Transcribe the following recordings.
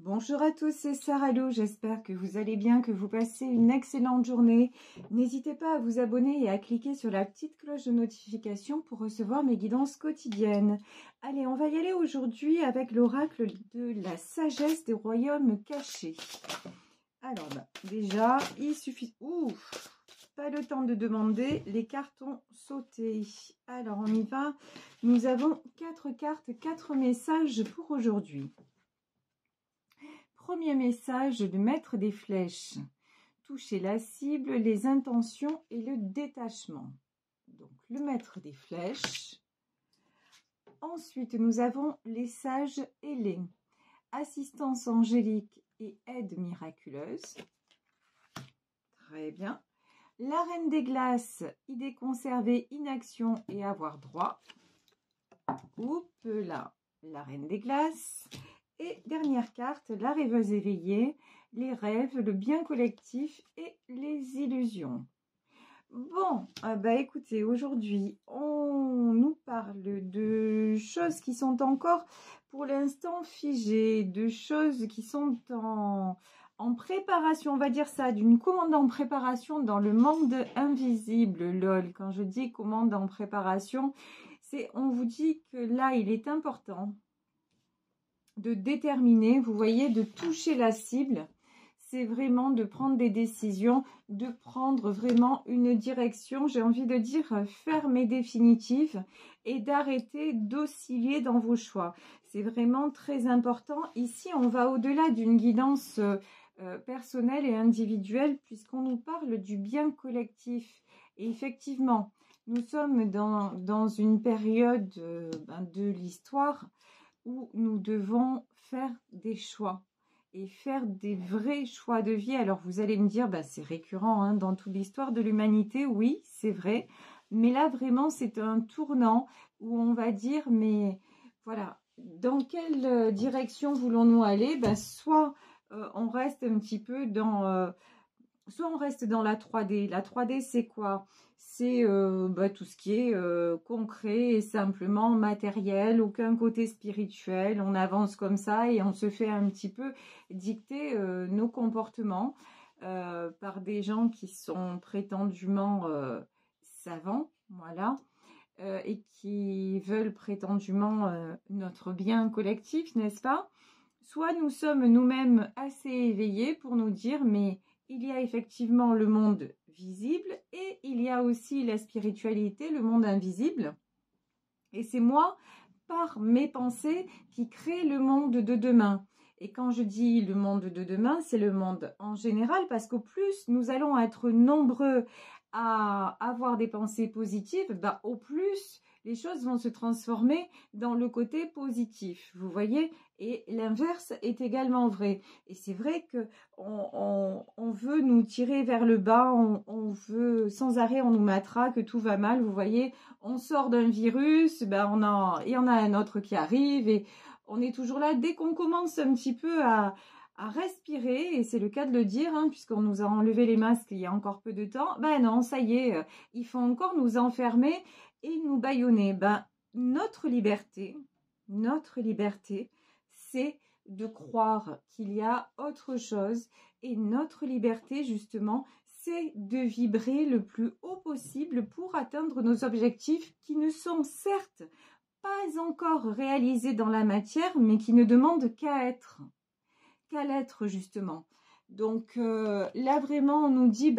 Bonjour à tous, c'est Sarah Lou, j'espère que vous allez bien, que vous passez une excellente journée. N'hésitez pas à vous abonner et à cliquer sur la petite cloche de notification pour recevoir mes guidances quotidiennes. Allez, on va y aller aujourd'hui avec l'oracle de la sagesse des royaumes cachés. Alors, déjà, il suffit... Ouf, pas le temps de demander, les cartes ont sauté. Alors, on y va. Nous avons 4 cartes, 4 messages pour aujourd'hui. Premier message, le maître des flèches. Toucher la cible, les intentions et le détachement. Donc, le maître des flèches. Ensuite, nous avons les sages ailés. Assistance angélique et aide miraculeuse. Très bien. La reine des glaces, idée conservée, inaction et avoir droit. Oups là, la reine des glaces. Et dernière carte, la rêveuse éveillée, les rêves, le bien collectif et les illusions. Bon, écoutez, aujourd'hui, on nous parle de choses qui sont encore pour l'instant figées, de choses qui sont en préparation, on va dire ça, d'une commande en préparation dans le monde invisible, lol. Quand je dis commande en préparation, c'est on vous dit que là, il est important de déterminer, vous voyez, de toucher la cible, c'est vraiment de prendre des décisions, de prendre vraiment une direction, j'ai envie de dire ferme et définitive, et d'arrêter d'osciller dans vos choix. C'est vraiment très important. Ici, on va au-delà d'une guidance personnelle et individuelle, puisqu'on nous parle du bien collectif. Et effectivement, nous sommes dans une période de l'histoire où nous devons faire des choix et faire des vrais choix de vie. Alors vous allez me dire, c'est récurrent dans toute l'histoire de l'humanité, oui, c'est vrai. Mais là, vraiment, c'est un tournant où on va dire, mais voilà, dans quelle direction voulons-nous aller? Soit on reste un petit peu dans... soit on reste dans la 3D. La 3D, c'est quoi? C'est tout ce qui est concret et simplement matériel, aucun côté spirituel. On avance comme ça et on se fait un petit peu dicter nos comportements par des gens qui sont prétendument savants, voilà, et qui veulent prétendument notre bien collectif, n'est-ce pas? Soit nous sommes nous-mêmes assez éveillés pour nous dire, mais il y a effectivement le monde visible et il y a aussi la spiritualité, le monde invisible. Et c'est moi, par mes pensées, qui crée le monde de demain. Et quand je dis le monde de demain, c'est le monde en général, parce qu'au plus nous allons être nombreux à avoir des pensées positives, au plus les choses vont se transformer dans le côté positif, vous voyez, et l'inverse est également vrai. Et c'est vrai que on veut nous tirer vers le bas, on veut sans arrêt, on nous matraque, que tout va mal, vous voyez, on sort d'un virus, il y en a un autre qui arrive et on est toujours là. Dès qu'on commence un petit peu à respirer, et c'est le cas de le dire, puisqu'on nous a enlevé les masques il y a encore peu de temps, non, ça y est, il faut encore nous enfermer et nous bâillonner. Notre liberté, c'est de croire qu'il y a autre chose, et notre liberté, justement, c'est de vibrer le plus haut possible pour atteindre nos objectifs qui ne sont certes pas encore réalisés dans la matière, mais qui ne demandent qu'à l'être, justement. Donc là, vraiment, on nous dit,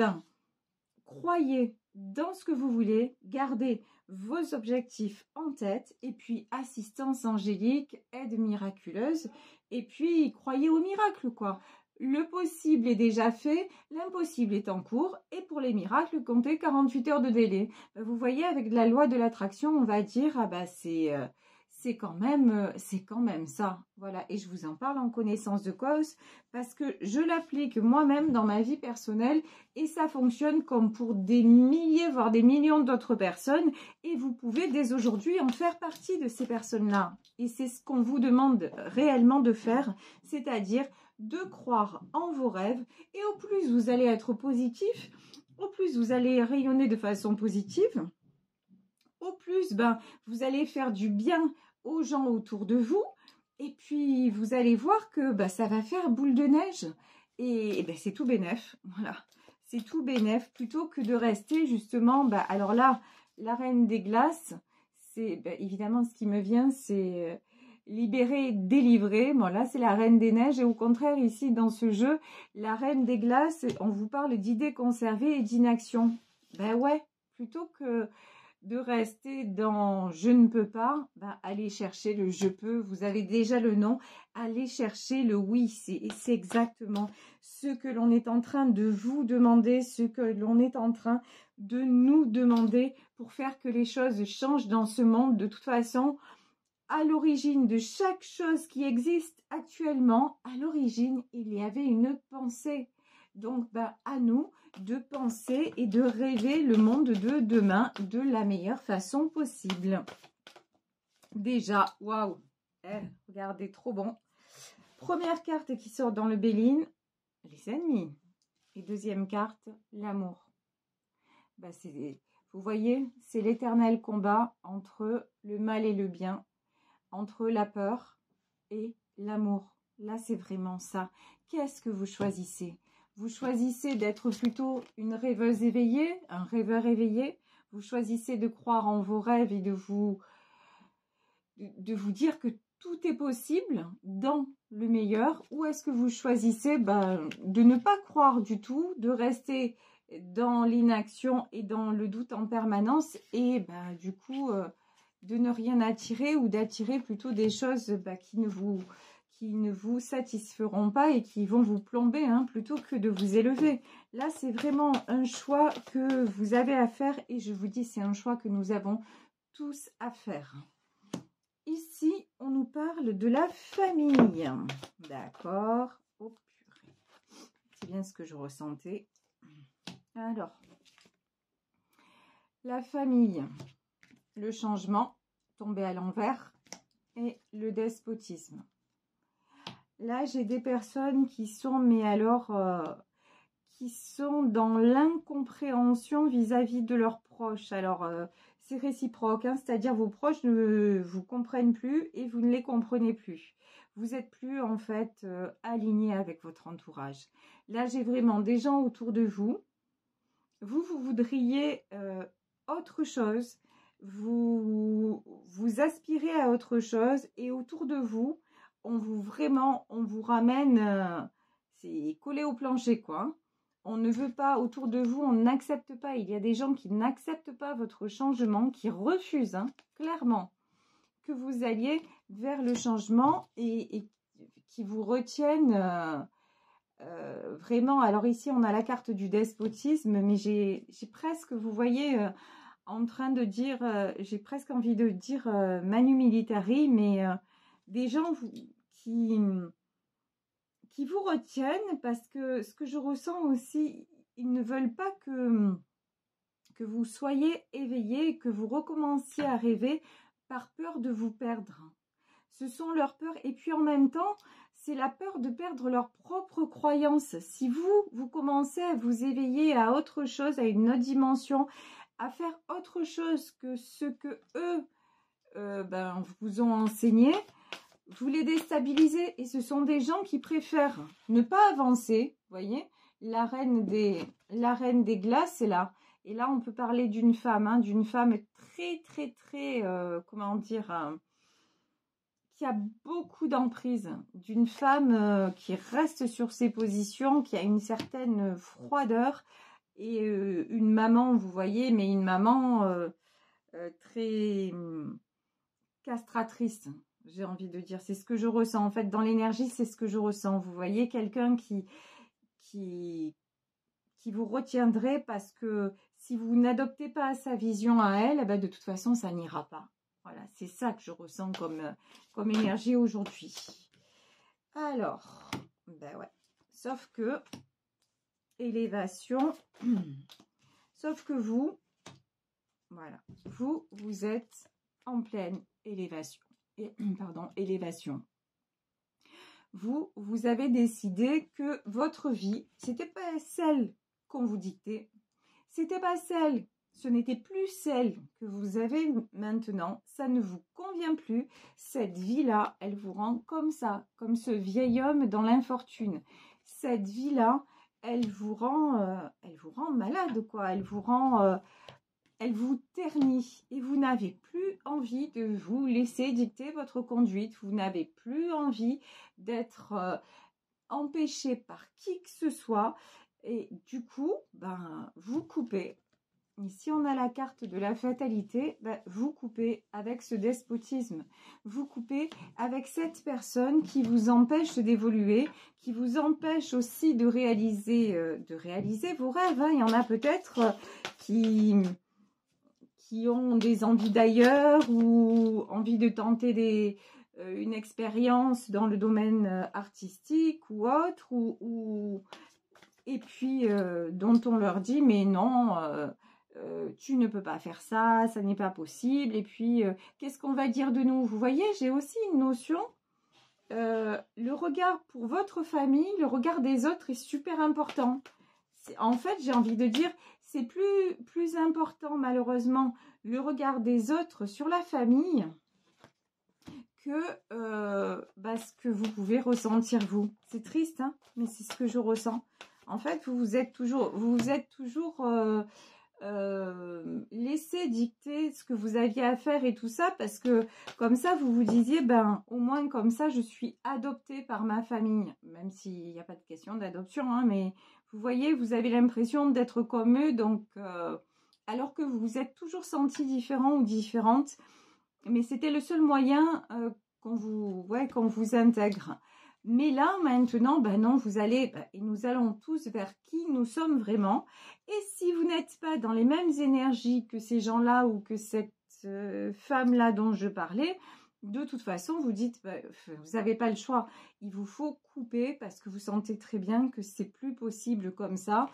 croyez dans ce que vous voulez, gardez vos objectifs en tête, et puis assistance angélique, aide miraculeuse, et puis croyez au miracle, quoi. Le possible est déjà fait, l'impossible est en cours, et pour les miracles, comptez 48 heures de délai. Vous voyez, avec la loi de l'attraction, on va dire, c'est quand même ça. Voilà, et je vous en parle en connaissance de cause, parce que je l'applique moi-même dans ma vie personnelle, et ça fonctionne comme pour des milliers, voire des millions d'autres personnes, et vous pouvez dès aujourd'hui en faire partie de ces personnes-là. Et c'est ce qu'on vous demande réellement de faire, c'est-à-dire de croire en vos rêves, et au plus vous allez être positif, au plus vous allez rayonner de façon positive, au plus vous allez faire du bien aux gens autour de vous, Et puis, vous allez voir que bah, ça va faire boule de neige. Et bah, c'est tout bénef. Voilà. C'est tout bénef. Plutôt que de rester justement... Bah, alors là, la Reine des Glaces, c'est bah, évidemment ce qui me vient, c'est libérer, délivrer. Bon, là, c'est la Reine des Neiges. Et au contraire, ici, dans ce jeu, la Reine des Glaces, on vous parle d'idées conservées et d'inaction. Ben ouais, plutôt que de rester dans je ne peux pas, ben allez chercher le je peux, vous avez déjà le nom, allez chercher le oui, c'est exactement ce que l'on est en train de vous demander, ce que l'on est en train de nous demander pour faire que les choses changent dans ce monde. De toute façon, à l'origine de chaque chose qui existe actuellement, à l'origine, il y avait une pensée. Donc, ben, à nous de penser et de rêver le monde de demain de la meilleure façon possible. Déjà, waouh, regardez, trop bon. Première carte qui sort dans le Béline, les ennemis. Et deuxième carte, l'amour. Ben, vous voyez, c'est l'éternel combat entre le mal et le bien, entre la peur et l'amour. Là, c'est vraiment ça. Qu'est-ce que vous choisissez? Vous choisissez d'être plutôt une rêveuse éveillée, un rêveur éveillé. Vous choisissez de croire en vos rêves et de vous dire que tout est possible dans le meilleur. Ou est-ce que vous choisissez de ne pas croire du tout, de rester dans l'inaction et dans le doute en permanence et du coup de ne rien attirer ou d'attirer plutôt des choses qui ne vous satisferont pas et qui vont vous plomber plutôt que de vous élever. Là, c'est vraiment un choix que vous avez à faire et je vous dis, c'est un choix que nous avons tous à faire. Ici, on nous parle de la famille. D'accord. Oh purée. C'est bien ce que je ressentais. Alors, la famille, le changement, tomber à l'envers et le despotisme. Là, j'ai des personnes qui sont, mais alors, qui sont dans l'incompréhension vis-à-vis de leurs proches. Alors, c'est réciproque, c'est-à-dire vos proches ne vous comprennent plus et vous ne les comprenez plus. Vous n'êtes plus, en fait, aligné avec votre entourage. Là, j'ai vraiment des gens autour de vous. Vous voudriez autre chose. Vous aspirez à autre chose et autour de vous, on vous ramène, c'est collé au plancher, quoi. On ne veut pas, autour de vous, on n'accepte pas. Il y a des gens qui n'acceptent pas votre changement, qui refusent, clairement, que vous alliez vers le changement et qui vous retiennent vraiment. Alors ici, on a la carte du despotisme, mais j'ai presque, vous voyez, en train de dire, j'ai presque envie de dire manu militari, mais des gens qui vous retiennent parce que ce que je ressens aussi, ils ne veulent pas que vous soyez éveillé, que vous recommenciez à rêver par peur de vous perdre. Ce sont leurs peurs et puis en même temps, c'est la peur de perdre leurs propres croyances. Si vous commencez à vous éveiller à autre chose, à une autre dimension, à faire autre chose que ce que eux vous ont enseigné, vous les déstabilisez et ce sont des gens qui préfèrent ne pas avancer. Vous voyez, la reine des glaces est là. Et là, on peut parler d'une femme très, très, très, comment dire, qui a beaucoup d'emprise, d'une femme qui reste sur ses positions, qui a une certaine froideur et une maman, vous voyez, mais une maman très castratrice. J'ai envie de dire, c'est ce que je ressens. En fait, dans l'énergie, c'est ce que je ressens. Vous voyez, quelqu'un qui vous retiendrait parce que si vous n'adoptez pas sa vision à elle, de toute façon, ça n'ira pas. Voilà, c'est ça que je ressens comme énergie aujourd'hui. Alors, ouais. Sauf que, élévation, sauf que vous, voilà, vous êtes en pleine élévation. Élévation. Vous avez décidé que votre vie, c'était pas celle qu'on vous dictait, c'était pas celle ce n'était plus celle que vous avez maintenant, ça ne vous convient plus. Cette vie-là, elle vous rend comme ça, comme ce vieil homme dans l'infortune. Cette vie-là, elle vous rend malade, quoi. Elle vous ternit et vous n'avez plus envie de vous laisser dicter votre conduite. Vous n'avez plus envie d'être empêché par qui que ce soit. Et du coup, vous coupez. Ici, on a la carte de la fatalité. Vous coupez avec ce despotisme. Vous coupez avec cette personne qui vous empêche d'évoluer, qui vous empêche aussi de réaliser vos rêves. Il y en a peut-être qui ont des envies d'ailleurs ou envie de tenter une expérience dans le domaine artistique ou autre, et puis dont on leur dit mais non, tu ne peux pas faire ça, ça n'est pas possible, et puis qu'est-ce qu'on va dire de nous? Vous voyez, j'ai aussi une notion, le regard pour votre famille, le regard des autres est super important. En fait, j'ai envie de dire, c'est plus important malheureusement le regard des autres sur la famille que ce que vous pouvez ressentir vous. C'est triste, hein, mais c'est ce que je ressens. En fait, vous vous êtes toujours laissé dicter ce que vous aviez à faire et tout ça, parce que comme ça, vous vous disiez, au moins comme ça, je suis adoptée par ma famille, même s'il n'y a pas de question d'adoption, hein, mais vous voyez, vous avez l'impression d'être comme eux, donc alors que vous vous êtes toujours senti différent ou différente, mais c'était le seul moyen qu'on vous intègre. Mais là, maintenant, non, vous allez, et nous allons tous vers qui nous sommes vraiment. Et si vous n'êtes pas dans les mêmes énergies que ces gens-là ou que cette femme-là dont je parlais, de toute façon, vous dites, vous n'avez pas le choix. Il vous faut couper parce que vous sentez très bien que c'est plus possible comme ça.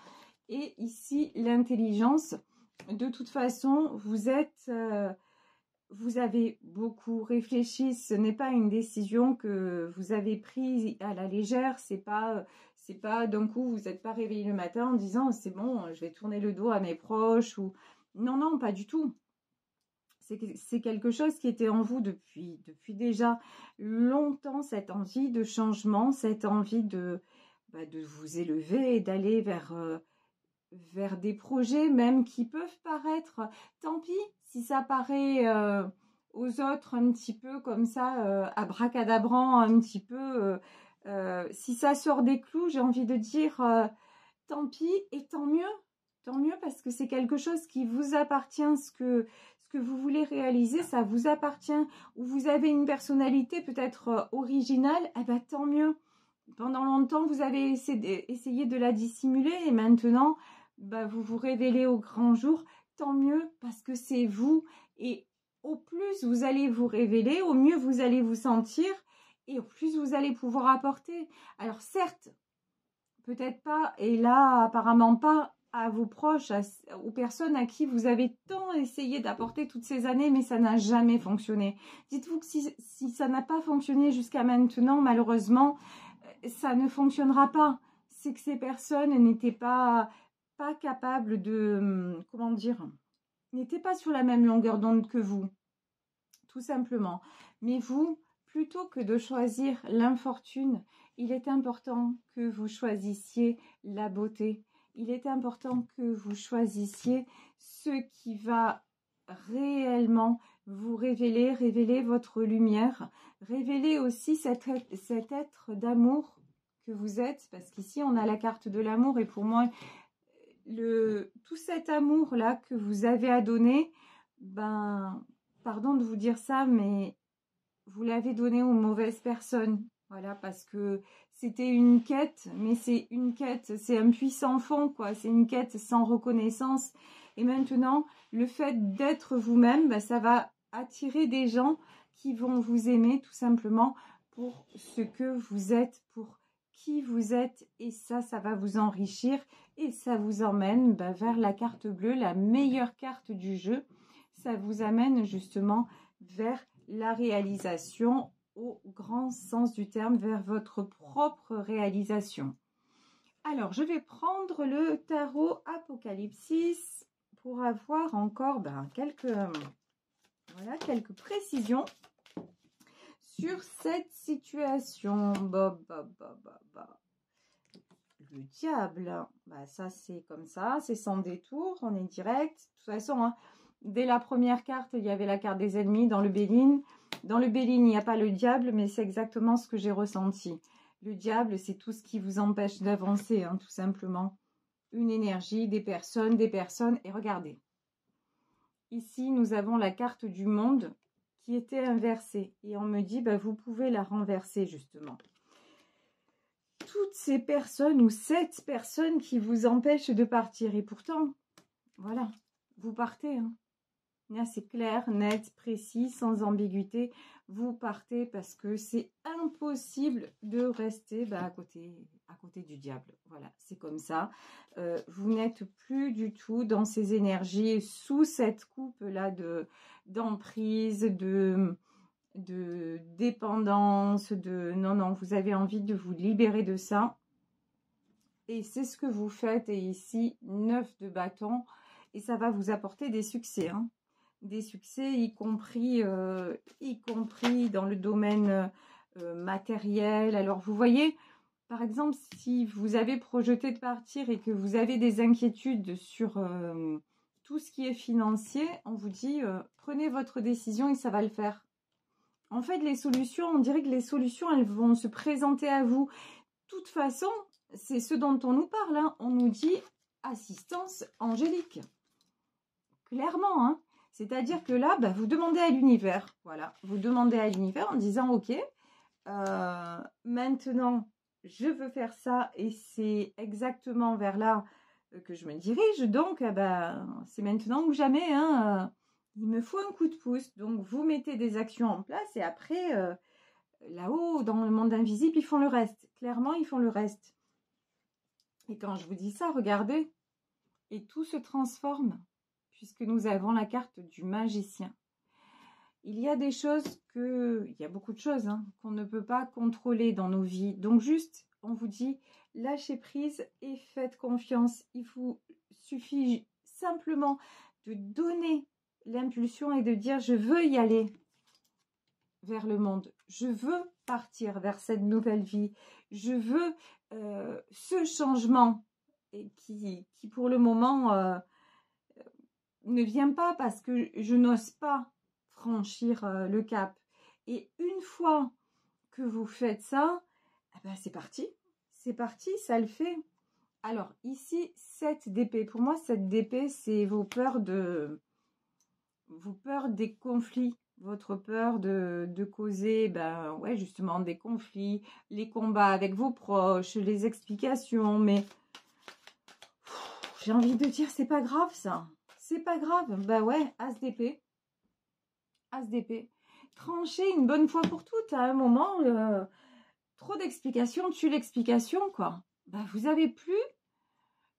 Et ici, l'intelligence, de toute façon, vous avez beaucoup réfléchi, ce n'est pas une décision que vous avez prise à la légère, c'est pas d'un coup vous n'êtes pas réveillé le matin en disant c'est bon, je vais tourner le dos à mes proches ou non, pas du tout. C'est quelque chose qui était en vous depuis déjà longtemps, cette envie de changement, cette envie de vous élever et d'aller vers des projets même qui peuvent paraître, tant pis si ça paraît aux autres un petit peu comme ça, abracadabrant, un petit peu, si ça sort des clous, j'ai envie de dire tant pis et tant mieux parce que c'est quelque chose qui vous appartient, ce que vous voulez réaliser, ça vous appartient, ou vous avez une personnalité peut-être originale, tant mieux. Pendant longtemps, vous avez essayé de la dissimuler et maintenant, vous vous révélez au grand jour. Tant mieux parce que c'est vous. Et au plus vous allez vous révéler, au mieux vous allez vous sentir et au plus vous allez pouvoir apporter. Alors certes, peut-être pas, et là apparemment pas à vos proches, aux personnes à qui vous avez tant essayé d'apporter toutes ces années, mais ça n'a jamais fonctionné. Dites-vous que si ça n'a pas fonctionné jusqu'à maintenant, malheureusement, ça ne fonctionnera pas. C'est que ces personnes n'étaient pas capables de, n'étaient pas sur la même longueur d'onde que vous, tout simplement. Mais vous, plutôt que de choisir l'infortune, il est important que vous choisissiez la beauté. Il est important que vous choisissiez ce qui va réellement vous révéler votre lumière, révéler aussi cet être d'amour que vous êtes, parce qu'ici on a la carte de l'amour et pour moi tout cet amour là que vous avez à donner, pardon de vous dire ça, mais vous l'avez donné aux mauvaises personnes. Voilà, parce que c'était une quête, mais c'est une quête, c'est un puits sans fond, quoi. C'est une quête sans reconnaissance. Et maintenant, le fait d'être vous-même, ça va attirer des gens qui vont vous aimer tout simplement pour ce que vous êtes, pour qui vous êtes. Et ça va vous enrichir et ça vous emmène vers la carte bleue, la meilleure carte du jeu. Ça vous amène justement vers la réalisation au grand sens du terme, vers votre propre réalisation. Alors, je vais prendre le tarot Apocalypsis pour avoir encore quelques précisions sur cette situation. Le diable, ça c'est comme ça, c'est sans détour, on est direct. De toute façon, hein, dès la première carte, il y avait la carte des ennemis dans le Béline. Dans le Béline, il n'y a pas le diable, mais c'est exactement ce que j'ai ressenti. Le diable, c'est tout ce qui vous empêche d'avancer, hein, tout simplement. Une énergie, des personnes. Et regardez, ici, nous avons la carte du monde qui était inversée. Et on me dit, vous pouvez la renverser, justement. Toutes ces personnes ou cette personne qui vous empêchent de partir. Et pourtant, voilà, vous partez. Hein. Là, c'est clair, net, précis, sans ambiguïté. Vous partez parce que c'est impossible de rester à côté du diable. Voilà, c'est comme ça. Vous n'êtes plus du tout dans ces énergies, sous cette coupe-là d'emprise, de dépendance, non, vous avez envie de vous libérer de ça. Et c'est ce que vous faites. Et ici, 9 de bâton. Et ça va vous apporter des succès, hein. Des succès, y compris dans le domaine matériel. Alors, vous voyez, par exemple, si vous avez projeté de partir et que vous avez des inquiétudes sur tout ce qui est financier, on vous dit, prenez votre décision et ça va le faire. En fait, les solutions, on dirait que les solutions, elles vont se présenter à vous. De toute façon, c'est ce dont on nous parle. Hein. On nous dit assistance angélique. Clairement, hein. C'est-à-dire que là, vous demandez à l'univers. Voilà, vous demandez à l'univers en disant, ok, maintenant, je veux faire ça et c'est exactement vers là que je me dirige. Donc, c'est maintenant ou jamais. Hein. Il me faut un coup de pouce. Donc, vous mettez des actions en place et après, là-haut, dans le monde invisible, ils font le reste. Clairement, ils font le reste. Et quand je vous dis ça, regardez, et tout se transforme. Puisque nous avons la carte du magicien. Il y a des choses il y a beaucoup de choses qu'on ne peut pas contrôler dans nos vies. Donc juste, on vous dit, lâchez prise et faites confiance. Il vous suffit simplement de donner l'impulsion et de dire, je veux y aller vers le monde. Je veux partir vers cette nouvelle vie. Je veux ce changement et qui pour le moment... ne vient pas parce que je n'ose pas franchir le cap. Et une fois que vous faites ça, c'est parti. C'est parti, ça le fait. Alors, ici, 7 d'épée. Pour moi, 7 d'épée, c'est vos peurs des conflits. Votre peur de causer, justement, des conflits, les combats avec vos proches, les explications. Mais j'ai envie de dire, c'est pas grave, ça. C'est pas grave. As d'épée. As d'épée. Tranchez une bonne fois pour toutes. À un moment, trop d'explications tue l'explication, quoi. Vous n'avez plus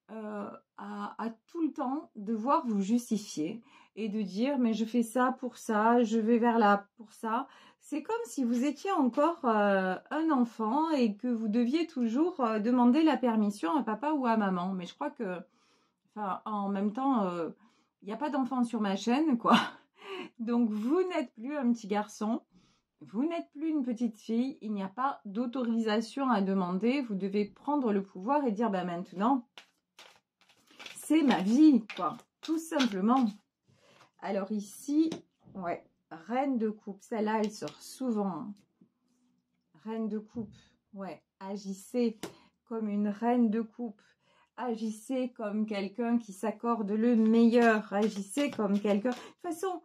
à tout le temps devoir vous justifier et de dire, mais je fais ça pour ça, je vais vers là pour ça. C'est comme si vous étiez encore un enfant et que vous deviez toujours demander la permission à papa ou à maman. Mais je crois que, en même temps... il n'y a pas d'enfant sur ma chaîne, quoi. Donc, vous n'êtes plus un petit garçon. Vous n'êtes plus une petite fille. Il n'y a pas d'autorisation à demander. Vous devez prendre le pouvoir et dire, maintenant, c'est ma vie, quoi. Tout simplement. Alors, ici, reine de coupe. Celle-là, elle sort souvent. Hein. Reine de coupe. Agissez comme une reine de coupe. Agissez comme quelqu'un qui s'accorde le meilleur. Agissez comme quelqu'un... De toute façon,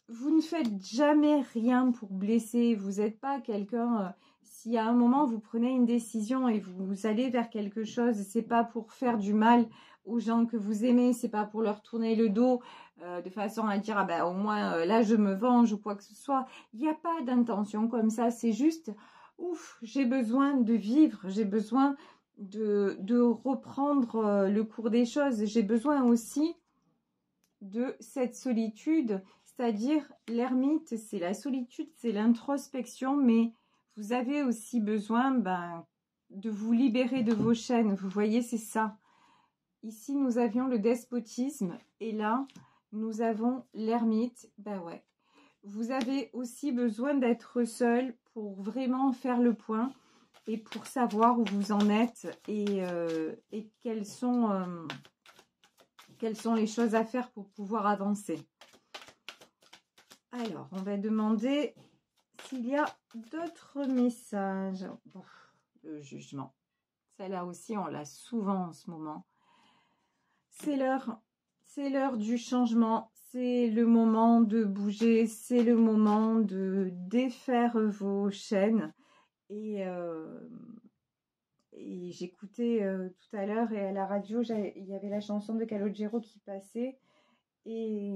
vous ne faites jamais rien pour blesser. Vous n'êtes pas quelqu'un... si à un moment, vous prenez une décision et vous allez vers quelque chose, c'est pas pour faire du mal aux gens que vous aimez. C'est pas pour leur tourner le dos de façon à dire, au moins, là, je me venge ou quoi que ce soit. Il n'y a pas d'intention comme ça. C'est juste, j'ai besoin de vivre. J'ai besoin... de reprendre le cours des choses. J'ai besoin aussi de cette solitude, c'est-à-dire l'ermite, c'est la solitude, c'est l'introspection, mais vous avez aussi besoin de vous libérer de vos chaînes. Vous voyez, c'est ça. ici, nous avions le despotisme et là, nous avons l'ermite. Ben ouais. Vous avez aussi besoin d'être seul pour vraiment faire le point et pour savoir où vous en êtes et quelles sont les choses à faire pour pouvoir avancer. Alors, on va demander s'il y a d'autres messages. Bon, le jugement. Celle-là aussi, on l'a souvent en ce moment. C'est l'heure du changement. C'est le moment de bouger. C'est le moment de défaire vos chaînes. Et j'écoutais tout à l'heure et à la radio, il y avait la chanson de Calogero qui passait. Et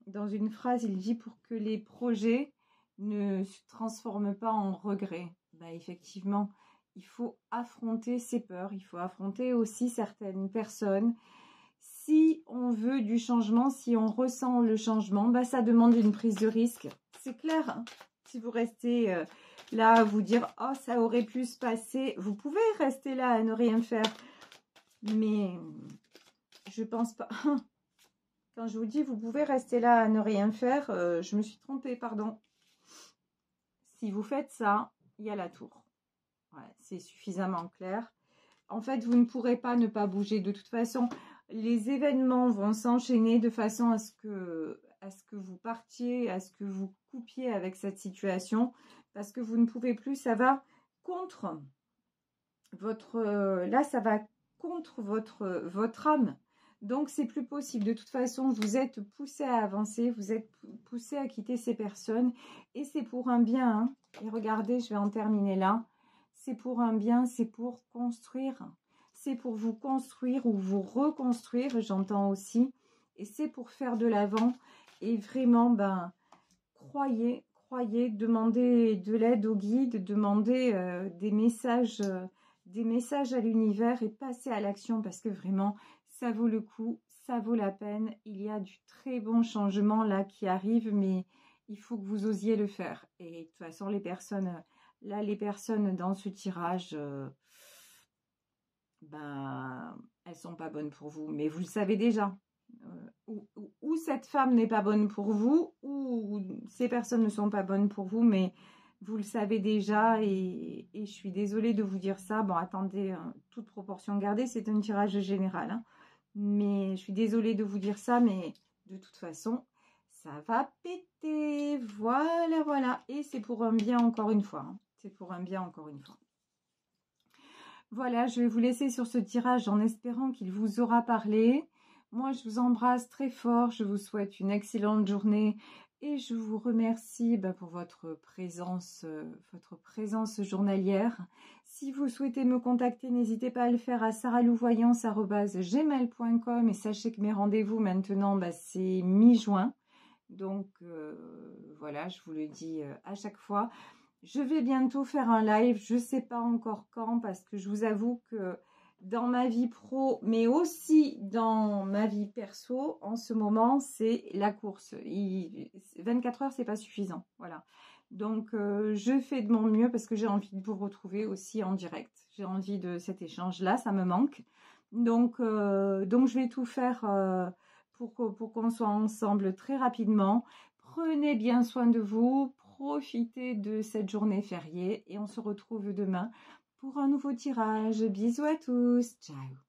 dans une phrase, il dit pour que les projets ne se transforment pas en regrets. Bah, effectivement, il faut affronter ses peurs, il faut affronter aussi certaines personnes. Si on veut du changement, si on ressent le changement, bah, ça demande une prise de risque. C'est clair, hein. Si vous restez là à vous dire « Oh, ça aurait pu se passer », vous pouvez rester là à ne rien faire. Mais je pense pas... Quand je vous dis, vous pouvez rester là à ne rien faire, je me suis trompée, pardon. Si vous faites ça, il y a la tour. Ouais, c'est suffisamment clair. En fait, vous ne pourrez pas ne pas bouger. De toute façon, les événements vont s'enchaîner de façon à ce que vous partiez, à ce que vous coupiez avec cette situation. Parce que vous ne pouvez plus, ça va contre votre... là, ça va contre votre âme. Donc, c'est plus possible. De toute façon, vous êtes poussé à avancer, vous êtes poussé à quitter ces personnes. Et c'est pour un bien. Hein. Et regardez, je vais en terminer là. C'est pour un bien, c'est pour construire. C'est pour vous construire ou vous reconstruire, j'entends aussi. Et c'est pour faire de l'avant. Et vraiment, ben, croyez, demandez de l'aide au guide, demandez des messages à l'univers et passez à l'action parce que vraiment... Ça vaut le coup, ça vaut la peine. Il y a du très bon changement là qui arrive, mais il faut que vous osiez le faire. Et de toute façon, les personnes dans ce tirage, ben, elles sont pas bonnes pour vous. Mais vous le savez déjà. Ou cette femme n'est pas bonne pour vous, ou ces personnes ne sont pas bonnes pour vous, mais vous le savez déjà. Et je suis désolée de vous dire ça. Bon, attendez, toute proportion gardée, c'est un tirage général. Hein. Mais je suis désolée de vous dire ça, mais de toute façon, ça va péter. Voilà, voilà. Et c'est pour un bien encore une fois. Hein. C'est pour un bien encore une fois. Voilà, je vais vous laisser sur ce tirage en espérant qu'il vous aura parlé. Moi, je vous embrasse très fort. Je vous souhaite une excellente journée. Et je vous remercie pour votre présence journalière. Si vous souhaitez me contacter, n'hésitez pas à le faire à saralouvoyance@gmail.com et sachez que mes rendez-vous maintenant, c'est mi-juin. Donc voilà, je vous le dis à chaque fois. Je vais bientôt faire un live, je ne sais pas encore quand parce que je vous avoue que dans ma vie pro, mais aussi dans ma vie perso, en ce moment, c'est la course. 24 heures, c'est pas suffisant. Voilà. Donc, je fais de mon mieux parce que j'ai envie de vous retrouver aussi en direct. J'ai envie de cet échange-là, ça me manque. Donc je vais tout faire pour qu'on soit ensemble très rapidement. Prenez bien soin de vous, profitez de cette journée fériée et on se retrouve demain pour un nouveau tirage. Bisous à tous, ciao.